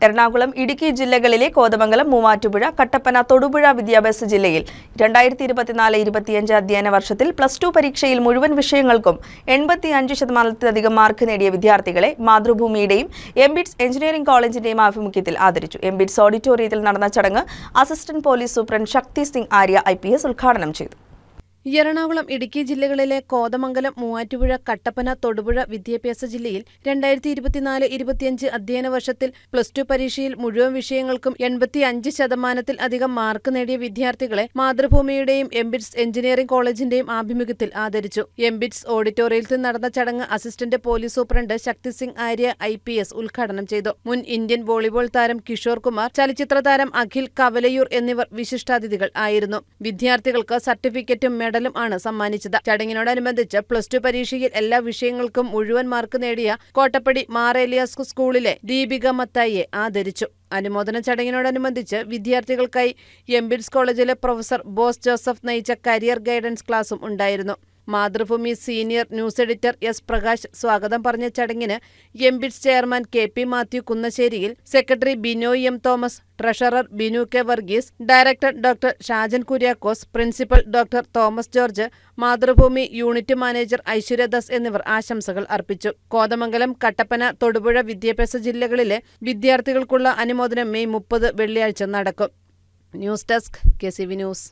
എറണാകുളം, ഇടുക്കി ജില്ലകളിലെ കോതമംഗലം, മൂവാറ്റുപുഴ, കട്ടപ്പന, തൊടുപുഴ വിദ്യാഭ്യാസ ജില്ലയിൽ 2024-25 അധ്യയന വർഷത്തിൽ +2 പരീക്ഷയിൽ മുഴുവൻ വിഷയങ്ങൾക്കും 85% മാർക്ക് നേടിയ വിദ്യാർത്ഥികളെ മാതൃഭൂമിയുടെയും എംബിറ്റ്സ് എഞ്ചിനീയറിംഗ് കോളേജിന്റെയും ആഭിമുഖ്യത്തിൽ ആദരിച്ചു. എംബിറ്റ്സ് ഓഡിറ്റോറിയത്തിൽ നടന്ന ചടങ്ങ് അസിസ്റ്റന്റ് പോലീസ് സൂപ്രണ്ട് ശക്തി സിംഗ് ആര്യ IPS ഉദ്ഘാടനം ചെയ്തു. എറണാകുളം, ഇടുക്കി ജില്ലകളിലെ കോതമംഗലം, മൂവാറ്റുപുഴ, കട്ടപ്പന, തൊടുപുഴ വിദ്യാഭ്യാസ ജില്ലയിൽ 2024-25 അധ്യയന വർഷത്തിൽ +2 പരീക്ഷയിൽ മുഴുവൻ വിഷയങ്ങൾക്കും 85% മാർക്ക് നേടിയ വിദ്യാർത്ഥികളെ മാതൃഭൂമിയുടെയും എംബിറ്റ്സ് എഞ്ചിനീയറിംഗ് കോളേജിന്റെയും ആഭിമുഖ്യത്തിൽ ആദരിച്ചു. എംബിറ്റ്സ് ഓഡിറ്റോറിയത്തിൽ നടന്ന ചടങ്ങ് അസിസ്റ്റന്റ് പോലീസ് സൂപ്രണ്ട് ശക്തി സിംഗ് ആര്യ IPS ഉദ്ഘാടനം ചെയ്തു. മുൻ ഇന്ത്യൻ വോളിബോൾ താരം കിഷോർ കുമാർ, ചലച്ചിത്ര താരം അഖിൽ കവലയൂർ എന്നിവർ വിശിഷ്ടാതിഥികൾ ആയിരുന്നു. വിദ്യാർത്ഥികൾക്ക് സർട്ടിഫിക്കറ്റും മെഡലും ആണ് സമ്മാനിച്ചത്. ചടങ്ങിനോടനുബന്ധിച്ച് +2 പരീക്ഷയിൽ എല്ലാ വിഷയങ്ങൾക്കും മുഴുവൻ മാർക്ക് നേടിയ കോട്ടപ്പടി മാർ ഏലിയാസ് സ്കൂളിലെ ദീപിക മത്തായിയെ ആദരിച്ചു. അനുമോദന ചടങ്ങിനോടനുബന്ധിച്ച് വിദ്യാർത്ഥികൾക്കായി എംബിറ്റ്സ് കോളേജിലെ പ്രൊഫസർ ബോസ് ജോസഫ് നയിച്ച കരിയർ ഗൈഡൻസ് ക്ലാസും ഉണ്ടായിരുന്നു. Mathrubhumi senior news editor S. Prakash സ്വാഗതം പറഞ്ഞ ചടങ്ങിന് എംബിറ്റ്സ് ചെയർമാൻ KP മാത്യു കുന്നശ്ശേരിയിൽ, secretary Binoy M. Thomas, treasurer Binu K. വർഗീസ്, director doctor Shajan Kuriakose, principal doctor Thomas George, Mathrubhumi unit manager Aishwaryadas എന്നിവർ ആശംസകൾ അർപ്പിച്ചു. കോതമംഗലം, കട്ടപ്പന, തൊടുപുഴ വിദ്യാഭ്യാസ ജില്ലകളിലെ വിദ്യാർത്ഥികൾക്കുള്ള അനുമോദനം May 30 വെള്ളിയാഴ്ച നടക്കും. News desk KCV news.